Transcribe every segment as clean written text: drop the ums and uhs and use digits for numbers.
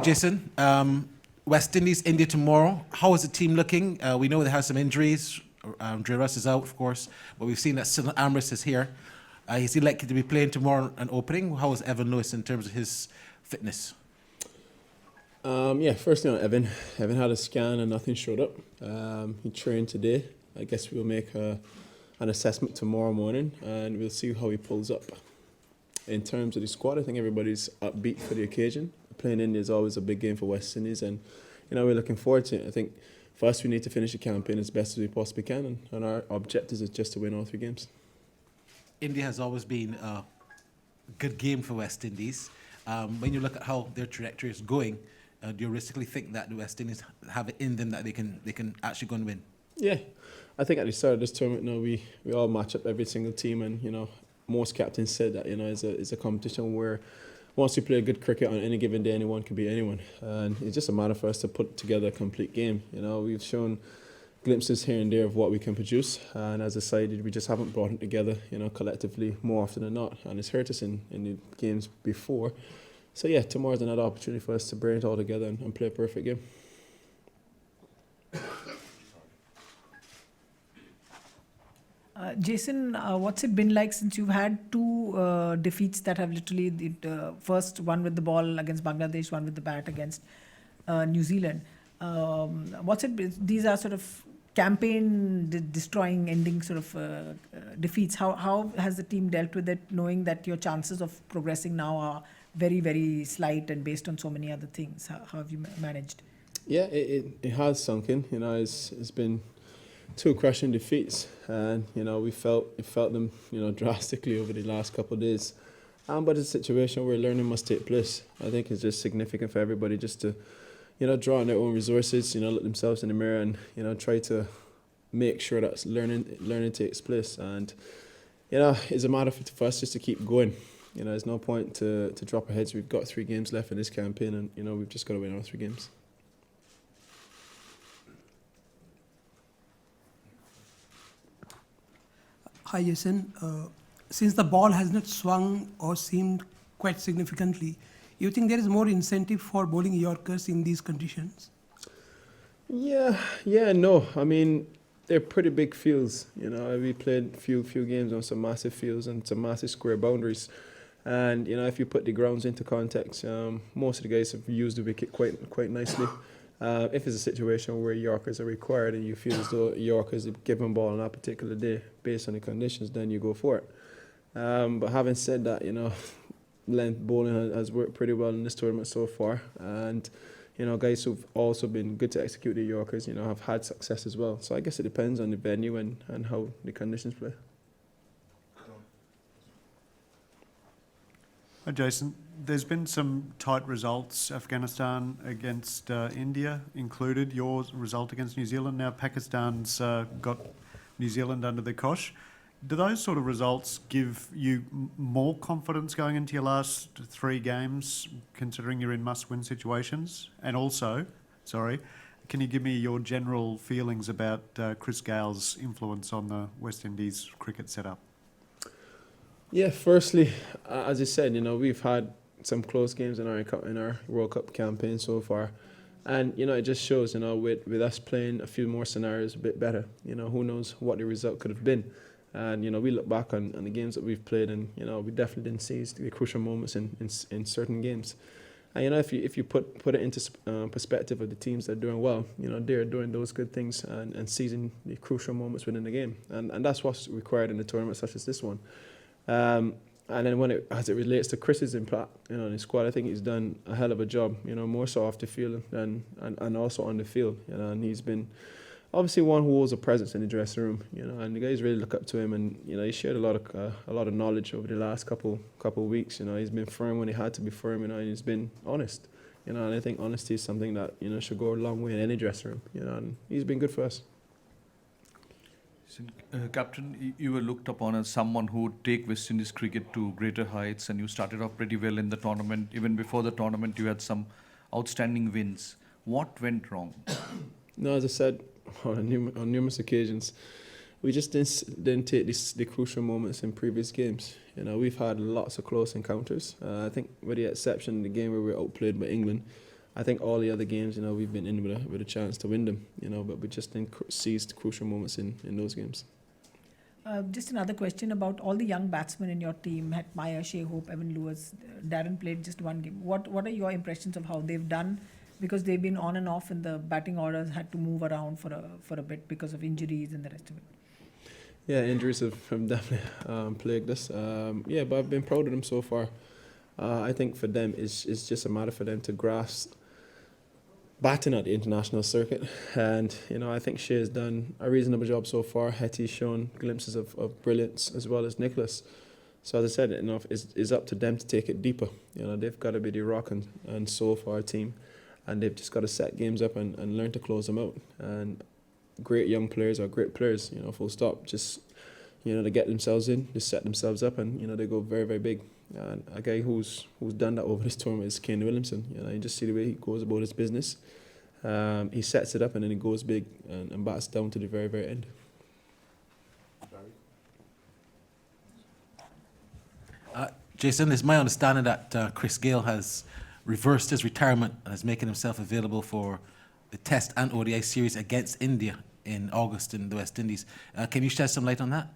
Jason. West Indies, India tomorrow. How is the team looking? We know they have some injuries. Dre Russ is out, of course, but we've seen that Sid Amris is here. Is he likely to be playing tomorrow and opening? How is Evan Lewis in terms of his fitness? Firstly on Evan. Evan had a scan and nothing showed up. He trained today. I guess we'll make an assessment tomorrow morning and we'll see how he pulls up. In terms of the squad, I think everybody's upbeat for the occasion. Playing India is always a big game for West Indies and we're looking forward to it. I think for us we need to finish the campaign as best as we possibly can and our objective is just to win all 3 games. India has always been a good game for West Indies. When you look at how their trajectory is going, do you realistically think that the West Indies have it in them that they can actually go and win? Yeah, I think at the start of this tournament, we all match up every single team, and most captains said that it's a competition where once you play good cricket on any given day, anyone can beat anyone, and it's just a matter for us to put together a complete game. We've shown glimpses here and there of what we can produce, and as a side, we just haven't brought it together, collectively more often than not, and it's hurt us in the games before. So yeah, tomorrow's another opportunity for us to bring it all together and play a perfect game. Jason, what's it been like since you've had 2 defeats that have literally, first one with the ball against Bangladesh, one with the bat against New Zealand. These are sort of campaign destroying, ending sort of defeats. How has the team dealt with it, knowing that your chances of progressing now are very, very slight and based on so many other things? How have you managed? Yeah, it has sunk in. It's been 2 crushing defeats, and we felt them drastically over the last couple of days. But it's a situation where learning must take place. I think it's just significant for everybody just to draw on their own resources, look themselves in the mirror and try to make sure that learning takes place. And it's a matter for us just to keep going. There's no point to drop our heads. We've got 3 games left in this campaign, and we've just got to win all 3 games. Hi, Jason. Since the ball has not swung or seemed quite significantly, you think there is more incentive for bowling Yorkers in these conditions? Yeah, no. I mean, they're pretty big fields. We played few games on some massive fields and some massive square boundaries. And if you put the grounds into context, most of the guys have used the wicket quite nicely. If it's a situation where Yorkers are required and you feel as though Yorkers are given ball on that particular day based on the conditions, then you go for it. But having said that, length bowling has worked pretty well in this tournament so far, and guys who've also been good to execute the Yorkers, have had success as well. So I guess it depends on the venue and how the conditions play. Hi Jason, there's been some tight results, Afghanistan against India included, your result against New Zealand. Now Pakistan's got New Zealand under the cosh. Do those sort of results give you more confidence going into your last 3 games, considering you're in must-win situations? And also, can you give me your general feelings about Chris Gayle's influence on the West Indies cricket setup? Yeah, firstly, as I said, we've had some close games in our World Cup campaign so far. And, it just shows, with us playing a few more scenarios a bit better, who knows what the result could have been. And, we look back on the games that we've played and, we definitely didn't seize the crucial moments in certain games. And, if you put it into perspective of the teams that are doing well, they're doing those good things and seizing the crucial moments within the game. And that's what's required in a tournament such as this one. And then as it relates to Chris's impact, in the squad, I think he's done a hell of a job, more so off the field and also on the field, and he's been obviously one who holds a presence in the dressing room, and the guys really look up to him, and he shared a lot of knowledge over the last couple of weeks. He's been firm when he had to be firm, and he's been honest, and I think honesty is something that should go a long way in any dressing room, and he's been good for us. Captain, you were looked upon as someone who would take West Indies cricket to greater heights, and you started off pretty well in the tournament. Even before the tournament, you had some outstanding wins. What went wrong? No, as I said on numerous occasions, we just didn't take the crucial moments in previous games. We've had lots of close encounters. I think with the exception of the game where we were outplayed by England, I think all the other games, you know, we've been in with a chance to win them, you know, but we just didn't seized crucial moments in those games. Just another question about all the young batsmen in your team. Had Maya, Shea Hope, Evan Lewis, Darren played just one game. What are your impressions of how they've done? Because they've been on and off in the batting orders, had to move around for a bit because of injuries and the rest of it. Yeah, injuries have definitely plagued us. Yeah, but I've been proud of them so far. I think for them, it's just a matter for them to grasp batting at the international circuit. And, you know, I think Shea's done a reasonable job so far. Hetty's shown glimpses of brilliance, as well as Nicholas. So as I said, you know, it's up to them to take it deeper. You know, they've got to be the rock and soul for our team. And they've just got to set games up and learn to close them out. And great young players are great players, you know, full stop. Just, you know, they get themselves in, they set themselves up, and, you know, they go very, very big. And a guy who's done that over this tournament is Kane Williamson. You know, you just see the way he goes about his business. He sets it up and then he goes big and bats down to the very, very end. Jason, it's my understanding that Chris Gayle has reversed his retirement and is making himself available for the Test and ODI series against India in August in the West Indies. Can you shed some light on that?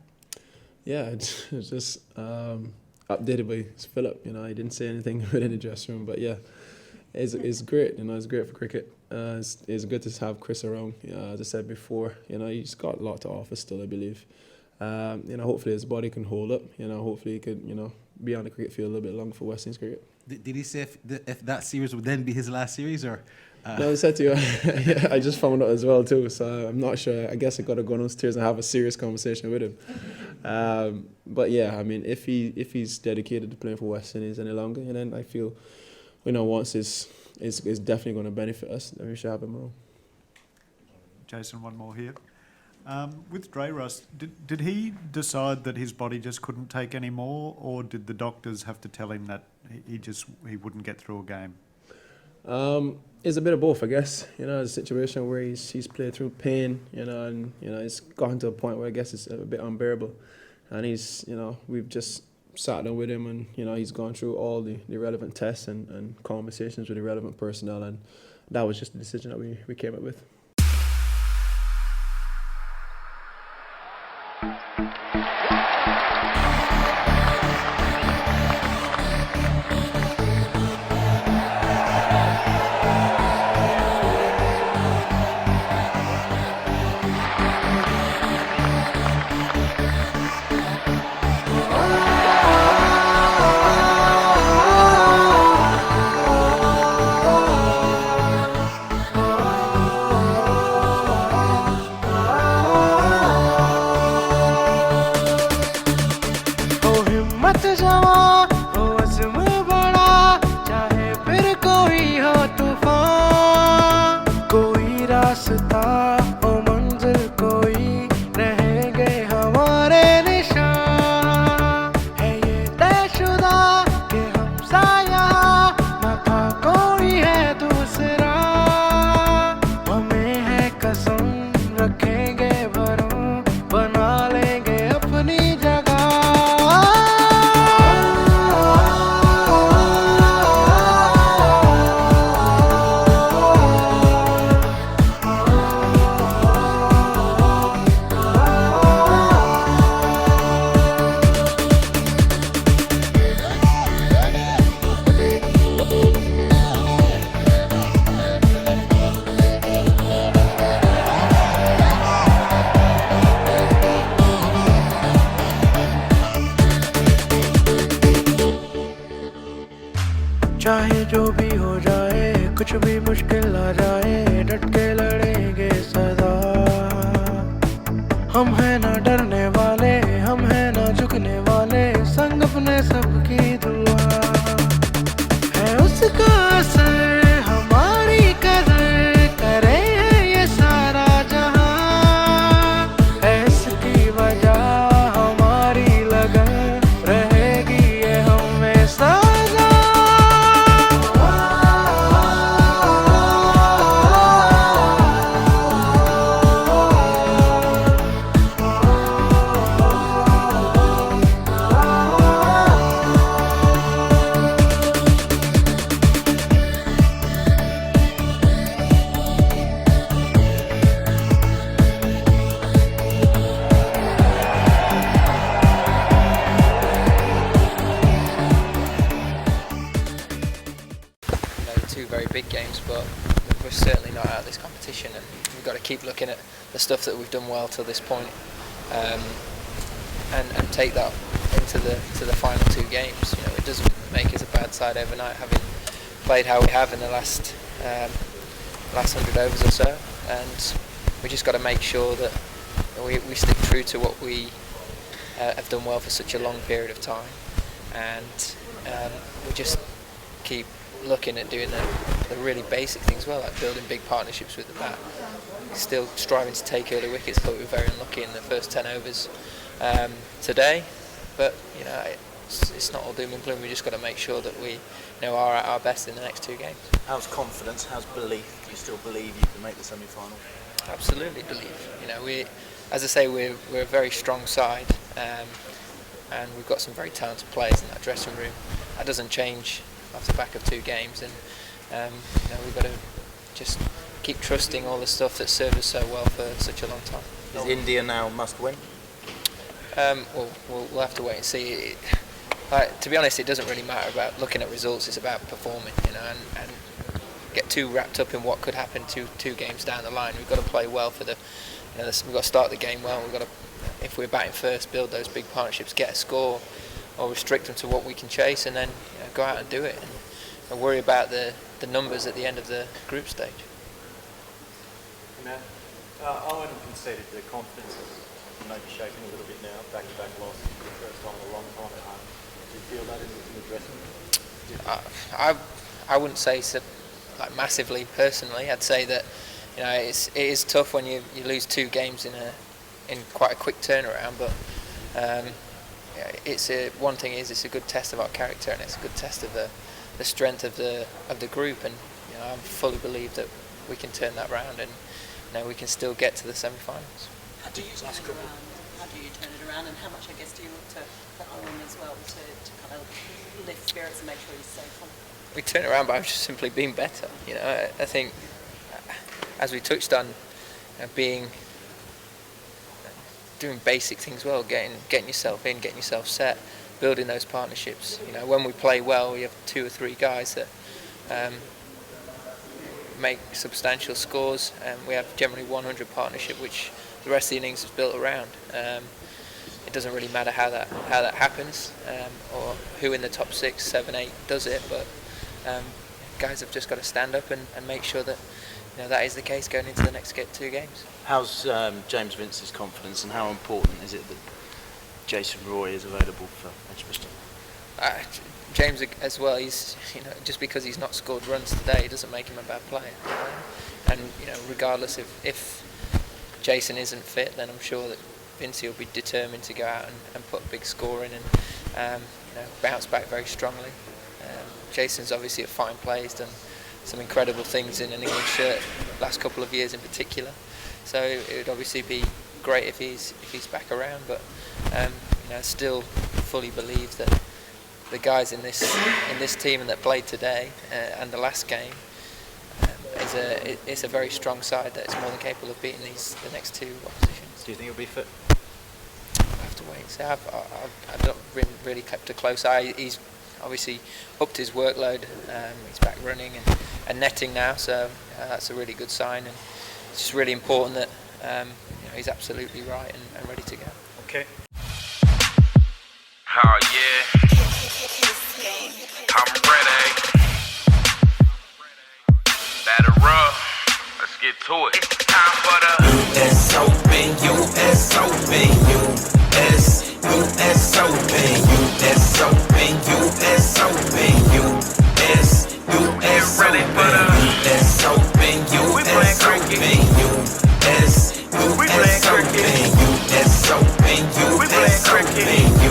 Yeah, it's just updated by Philip. You know, he didn't say anything within the dressing room, but yeah, it's great. You know, it's great for cricket. It's good to have Chris around. As I said before, you know, he's got a lot to offer still, I believe. You know, hopefully his body can hold up. You know, hopefully he could, you know, be on the cricket field a little bit longer for West Indies cricket. Did he say if that series would then be his last series, or? No, I said to you, yeah, I just found out as well too, so I'm not sure. I guess I got to go downstairs and have a serious conversation with him. But yeah, I mean, if he's dedicated to playing for West Indies any longer, and then I feel, you know, once is definitely going to benefit us, then we should have him around. Jason, one more here. With Dre Russ, did he decide that his body just couldn't take any more, or did the doctors have to tell him that he wouldn't get through a game? It's a bit of both, I guess. You know, it's a situation where he's played through pain, you know, and, you know, it's gotten to a point where I guess it's a bit unbearable. And he's, you know, we've just sat down with him and, you know, he's gone through all the relevant tests and conversations with the relevant personnel, and that was just the decision that we came up with. चाहे जो भी हो जाए, कुछ भी मुश्किल आ जाए, डट के लड़ेंगे सदा। हम हैं ना डरने वाले, हम हैं ना झुकने वाले, संग अपने सबकी दुआ है उसका असर, हमारी कदर करे है ये सारा जहां, है इसकी वजह हमारी लगन रहेगी ये हमेशा। we're certainly not out of this competition, and we've got to keep looking at the stuff that we've done well till this point, and take that into the final 2 games. You know, it doesn't make us a bad side overnight, having played how we have in the last 100 overs or so, and we just got to make sure that we stick true to what we have done well for such a long period of time, and we just keep looking at doing the really basic things well, like building big partnerships with the bat. Still striving to take early wickets. Thought we were very unlucky in the first 10 overs today, but you know, it's not all doom and gloom. We just got to make sure that we are at our best in the next 2 games. How's confidence? How's belief? Do you still believe you can make the semi-final? Absolutely believe. You know, as I say, we're a very strong side, and we've got some very talented players in that dressing room. That doesn't change off the back of 2 games, and you know, we've got to just keep trusting all the stuff that served us so well for such a long time. Is India now must win? Well, we'll have to wait and see. To be honest, it doesn't really matter about looking at results. It's about performing, you know, and get too wrapped up in what could happen two games down the line. We've got to play well for the. You know, we've got to start the game well. We've got to, if we're batting first, build those big partnerships, get a score, or restrict them to what we can chase, and then go out and do it, and worry about the numbers at the end of the group stage. Matt, Owen conceded the confidence is maybe shaking a little bit now, back-to-back loss for the first time in a long time at home. Do you feel that in the dressing room? I wouldn't say so, like massively personally. I'd say that it is tough when you lose 2 games in quite a quick turnaround, but one thing is it's a good test of our character, and it's a good test of the strength of the group, and I fully believe that we can turn that round, and we can still get to the semi-finals. How do you turn it around, and how much, I guess, do you look to Owen as well to kind of lift spirits and make sure he's safe? We turn it around by just simply being better. I think, as we touched on, doing basic things well, getting yourself in, getting yourself set, building those partnerships. When we play well, we have 2 or 3 guys that make substantial scores, and we have generally 100 partnership, which the rest of the innings is built around. It doesn't really matter how that happens, or who in the top 6, 7, 8 does it, but guys have just got to stand up and make sure that that is the case going into the next 2 games. How's James Vince's confidence, and how important is it that Jason Roy is available for Edgbaston? James as well. He's just because he's not scored runs today doesn't make him a bad player. And regardless if Jason isn't fit, then I'm sure that Vincey will be determined to go out and put a big score in and bounce back very strongly. Jason's obviously a fine player. He's done some incredible things in an England shirt last couple of years in particular. So it would obviously be great if he's back around, but still fully believe that the guys in this team and that played today and the last game is a very strong side that is more than capable of beating the next 2 oppositions. Do you think he'll be fit? I'll have to wait and see. I've not really kept a close eye. He's obviously upped his workload. He's back running and netting now, so that's a really good sign. And it's just really important that he's absolutely right and ready to go. Okay. Oh yeah, I'm ready. Batter up, let's get to it. It's time for the USOP, USOP, US, USOP, USOP, USOP, US, USOP, ready for the USOP, USOP, US, we playing cricket.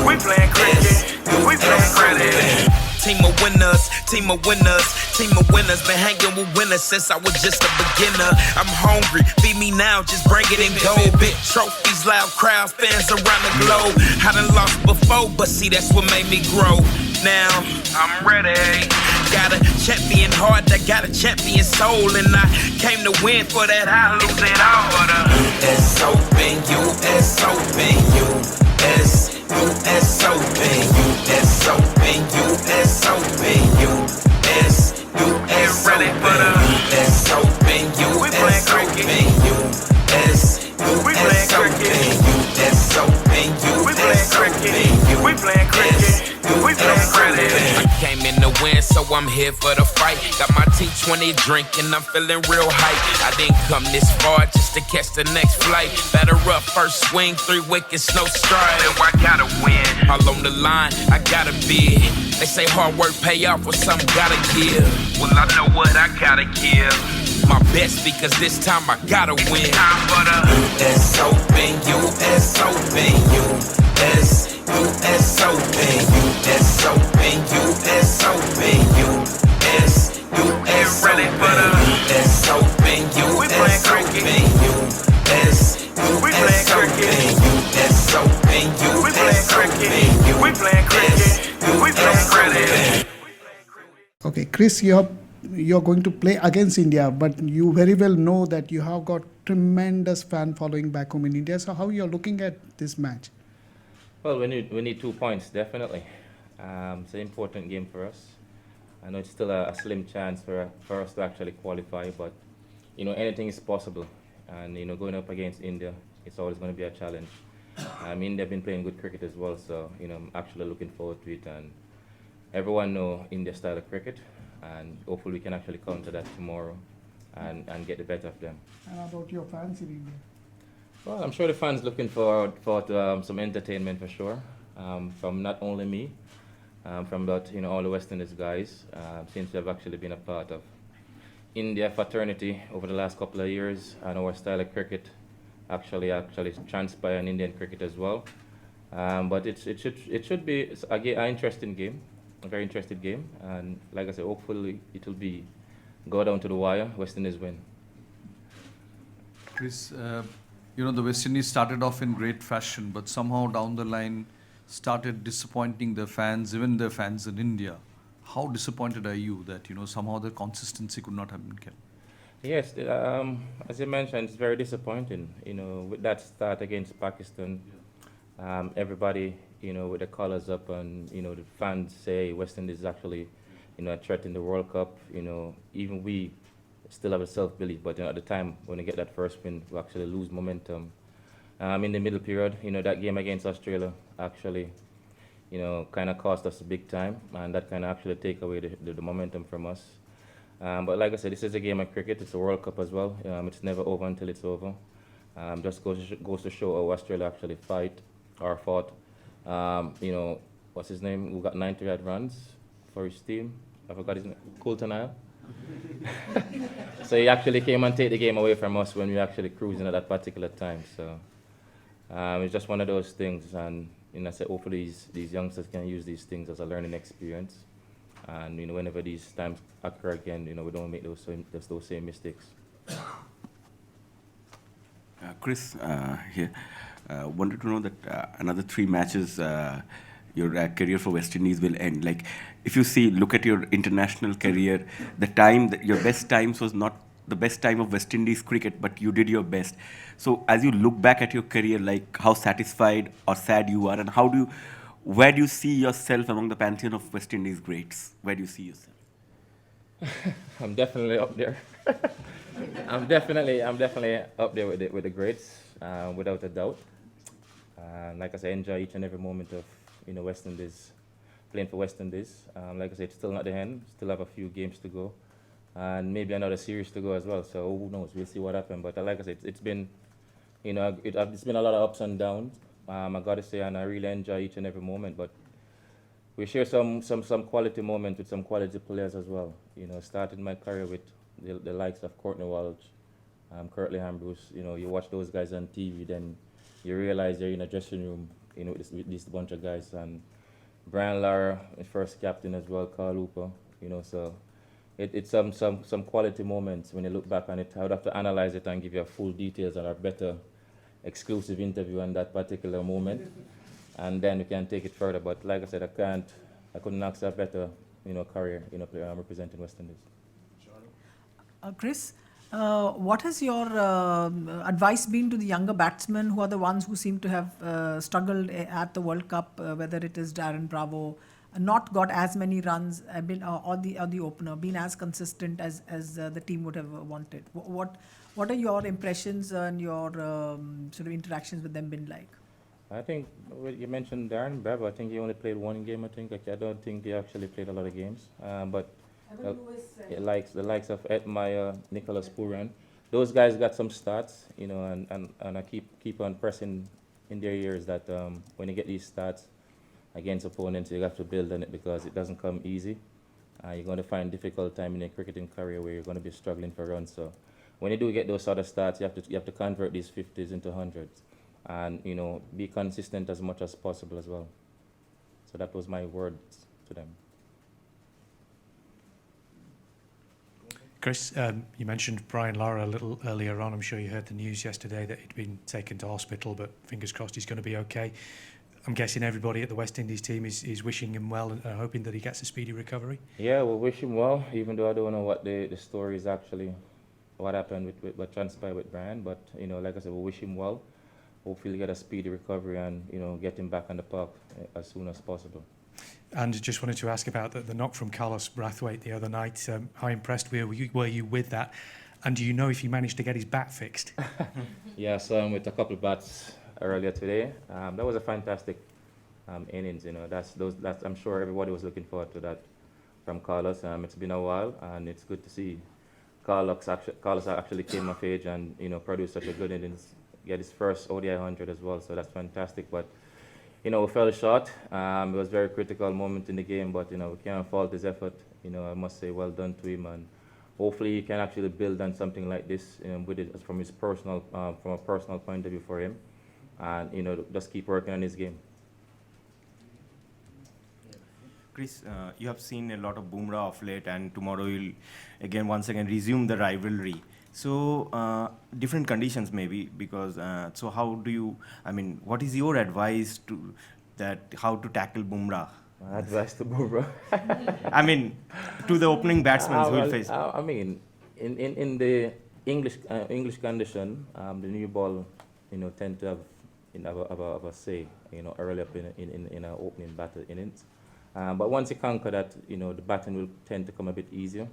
We playing cricket. We playing cricket. Team of winners, team of winners, team of winners. Been hanging with winners since I was just a beginner. I'm hungry, feed me now, just bring it and go. Big trophies, loud crowds, fans around the globe. I done lost before, but see that's what made me grow. Now I'm ready. Got a champion heart, I got a champion soul, and I came to win. For that I lose it all. For the USOP, USOP, US, USOP, USOP, USOP, US, USOP, ready for the USOP, know I'm here for the fight. Got my T20 drink and I'm feeling real hype. I didn't come this far just to catch the next flight. Batter up, first swing, 3 wickets, no strike. So I gotta win. All on the line, I gotta bid. They say hard work pay off, with some gotta give. Well, I know what I gotta give. My best because this time I gotta win. Time for the US Open, US Open, US Open, US Open, US Open, US ready for the US Open, We playing US cricket. Open, US We playing cricket. US Open, We playing cricket. We playing cricket. We playing cricket. Okay, Chris, you're going to play against India, but you very well know that you have got tremendous fan following back home in India. So how you're looking at this match? Well, we need 2 points, definitely. It's an important game for us. I know it's still a slim chance for us to actually qualify, but anything is possible. And going up against India, it's always going to be a challenge. India have been playing good cricket as well, so I'm actually looking forward to it. And everyone know India's style of cricket, and hopefully we can actually counter that tomorrow and get the better of them. And about your fans in India? Well, I'm sure the fans looking forward to some entertainment for sure, from not only me, from but all the West Indies guys, since we have actually been a part of India fraternity over the last couple of years, and our style of cricket actually transpire in Indian cricket as well. But it should be an interesting game, a very interesting game, and like I said, hopefully it will be go down to the wire. West Indies win. Chris, the West Indies started off in great fashion, but somehow down the line started disappointing their fans, even their fans in India. How disappointed are you that somehow the consistency could not have been kept? Yes, as you mentioned, it's very disappointing. With that start against Pakistan, everybody, with the colours up, and the fans say West Indies is actually, a threat in the World Cup. Even we still have a self-belief, but at the time when we get that first win, we actually lose momentum. In the middle period, that game against Australia actually, kind of cost us big time, and that kind of actually take away the momentum from us. But like I said, this is a game of cricket. It's a World Cup as well. It's never over until it's over. Just goes to show how Australia actually fought. What's his name? Who got 98 runs for his team? I forgot his name. Coulter. So he actually came and take the game away from us when we were actually cruising at that particular time. So it's just one of those things, and I said hopefully these youngsters can use these things as a learning experience, and whenever these times occur again, we don't make those same mistakes. Chris, here, wanted to know that another 3 matches. Your career for West Indies will end. Like, if you look at your international career, your best times was not the best time of West Indies cricket, but you did your best. So, as you look back at your career, like how satisfied or sad you are, and where do you see yourself among the pantheon of West Indies greats? Where do you see yourself? I'm definitely up there. I'm definitely up there with the greats, without a doubt. Like I said, enjoy each and every moment of West Indies, playing for West Indies. Like I said, it's still not the end. Still have a few games to go, and maybe another series to go as well. So who knows? We'll see what happens. But like I said, it's been, it's been a lot of ups and downs. I got to say, and I really enjoy each and every moment. But we share some quality moments with some quality players as well. Started my career with the likes of Courtney Walsh, Curtly Ambrose. You watch those guys on TV, then you realize they're in a dressing room, with this bunch of guys, and Brian Lara, the first captain as well, Carl Hooper, so it's some quality moments when you look back on it. I would have to analyze it and give you a full details and a better exclusive interview on that particular moment, and then we can take it further. But like I said, I couldn't ask for a better, career, representing West Indies. Chris, what has your advice been to the younger batsmen who are the ones who seem to have struggled at the World Cup, whether it is Darren Bravo, not got as many runs, or the opener, been as consistent as the team would have wanted? What are your impressions and your sort of interactions with them been like? I think you mentioned Darren Bev. I think he only played one game. I think I don't think he actually played a lot of games. But the likes of Ed Meyer, Nicholas Puran, those guys got some stats, and I keep on pressing in their ears that when you get these stats against opponents, you have to build on it because it doesn't come easy. You're going to find difficult time in your cricketing career where you're going to be struggling for runs. So when you do get those sort of stats, you have to convert these 50s into 100s, and be consistent as much as possible as well. So that was my words to them. Chris, you mentioned Brian Lara a little earlier on. I'm sure you heard the news yesterday that he'd been taken to hospital, but fingers crossed he's going to be okay. I'm guessing everybody at the West Indies team is wishing him well and hoping that he gets a speedy recovery. Yeah, we'll wish him well, even though I don't know what the story is actually, what happened with what transpired with Brian. But, like I said, we'll wish him well. Hopefully he'll get a speedy recovery and, get him back on the park as soon as possible. And just wanted to ask about the knock from Carlos Brathwaite the other night. How impressed were you with that? And do you know if he managed to get his bat fixed? Yeah, I saw him with a couple of bats earlier today. That was a fantastic innings. That's I'm sure everybody was looking forward to that from Carlos. It's been a while, and it's good to see Carlos actually came of age and produced such a good innings. Get his first ODI 100 as well, so that's fantastic. But we fell short. It was a very critical moment in the game, but we can't fault his effort. I must say well done to him, and hopefully he can actually build on something like this with it from a personal point of view for him, and just keep working on his game. Chris, you have seen a lot of Bumrah of late, and tomorrow you'll once again resume the rivalry. So different conditions maybe, because so how do you? What is your advice to how to tackle Bumrah? Advice to Bumrah. To the opening batsmen who will face. In the English condition, the new ball, tend to have a say, early up in our opening battle innings. But once you conquer that, the batting will tend to come a bit easier.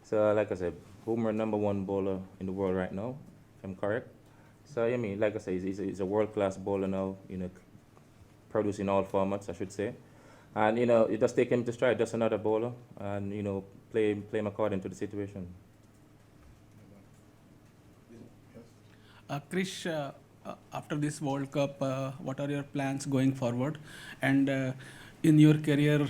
So, like I said, Bumrah #1 bowler in the world right now, if I'm correct. So, like I said, he's a world-class bowler now, producing all formats, I should say. And, it does take him to stride, just another bowler, and, play him according to the situation. Krish, after this World Cup, what are your plans going forward? And in your career,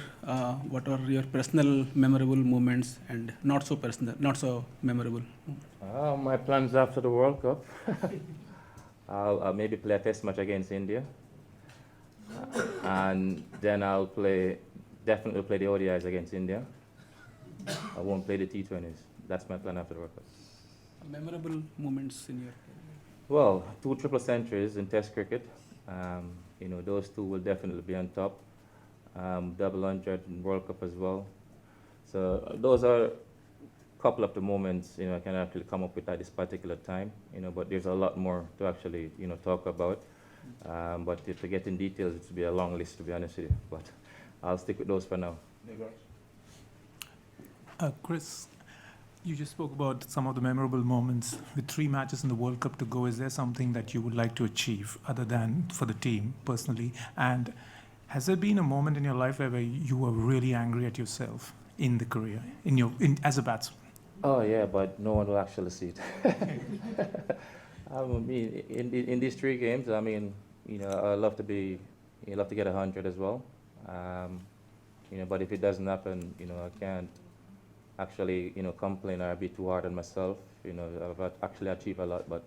what are your personal memorable moments and not so memorable? My plans after the World Cup, I'll maybe play a test match against India. And then I'll definitely play the ODIs against India. I won't play the T20s. That's my plan after the World Cup. Memorable moments in your career? Well, 2 triple centuries in Test cricket. Those two will definitely be on top. Double 100 in World Cup as well. So those are a couple of the moments I can actually come up with at this particular time. But there's a lot more to actually talk about. But to get in details, it would be a long list, to be honest with you. But I'll stick with those for now. Chris, you just spoke about some of the memorable moments. With 3 matches in the World Cup to go, is there something that you would like to achieve other than for the team personally? And has there been a moment in your life where you were really angry at yourself in the career, as a batsman? Oh yeah, but no one will actually see it. In these 3 games, I love to get 100 as well. But if it doesn't happen, I can't actually, complain or be too hard on myself. I've actually achieved a lot, but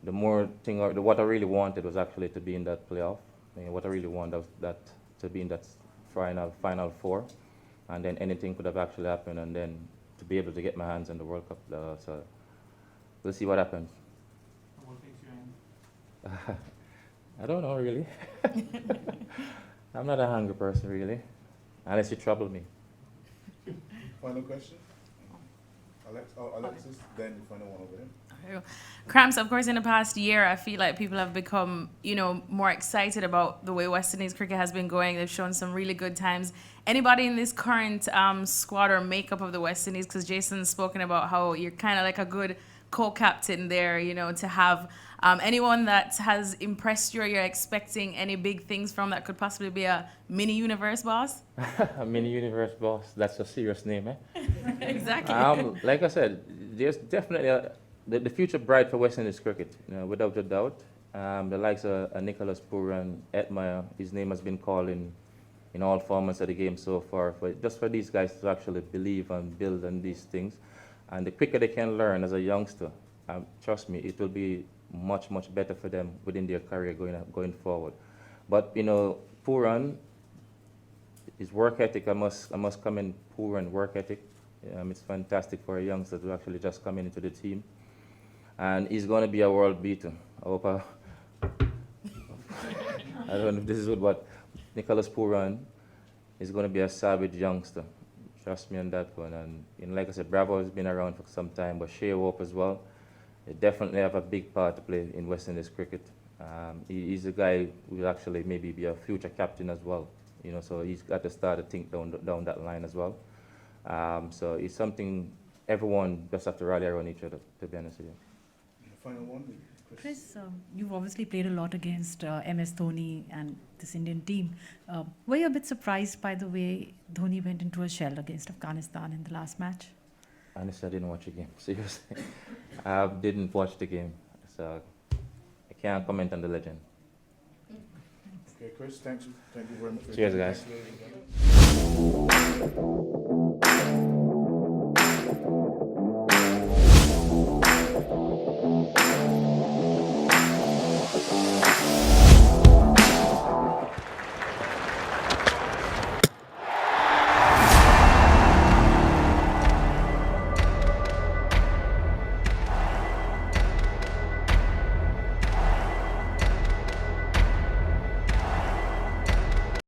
what I really wanted was actually to be in that playoff. What I really wanted was to be in that final 4, and then anything could have actually happened, and then to be able to get my hands on the World Cup. So we'll see what happens. What makes you angry? I don't know, really. I'm not a hungry person, really, unless you trouble me. Final question? Alexis, then the final one over there. Cramps, of course, in the past year, I feel like people have become, more excited about the way West Indies cricket has been going. They've shown some really good times. Anybody in this current squad or makeup of the West Indies, because Jason's spoken about how you're kind of like a good co-captain there, you know, to have anyone that has impressed you or you're expecting any big things from that could possibly be a mini universe boss? A mini universe boss, that's a serious name, eh? Exactly. Like I said, there's definitely the future bright for West Indies cricket, you know, without a doubt. The likes of Nicholas Pooran, Edmire, his name has been called in all formats of the game so far, just for these guys to actually believe and build on these things. And the quicker they can learn as a youngster, trust me, it will be much, much better for them within their career going forward. But, you know, Pooran, his work ethic, I must commend Pooran work ethic. It's fantastic for a youngster to actually just come into the team. And he's going to be a world beater. I hope I don't know if this is good, but Nicholas Pooran is going to be a savage youngster. Trust me on that one. And you know, like I said, Bravo has been around for some time, but Shea Hope as well, they definitely have a big part to play in West Indies cricket. He's a guy who will actually maybe be a future captain as well. You know, so he's got to start to think down that line as well. So it's something everyone just have to rally around each other, to be honest with you. Final one. Chris, you've obviously played a lot against MS Dhoni and this Indian team. Were you a bit surprised by the way Dhoni went into a shell against Afghanistan in the last match? Honestly, I didn't watch the game, seriously. I didn't watch the game, so I can't comment on the legend. Okay, Chris, thank you very much. Cheers, guys.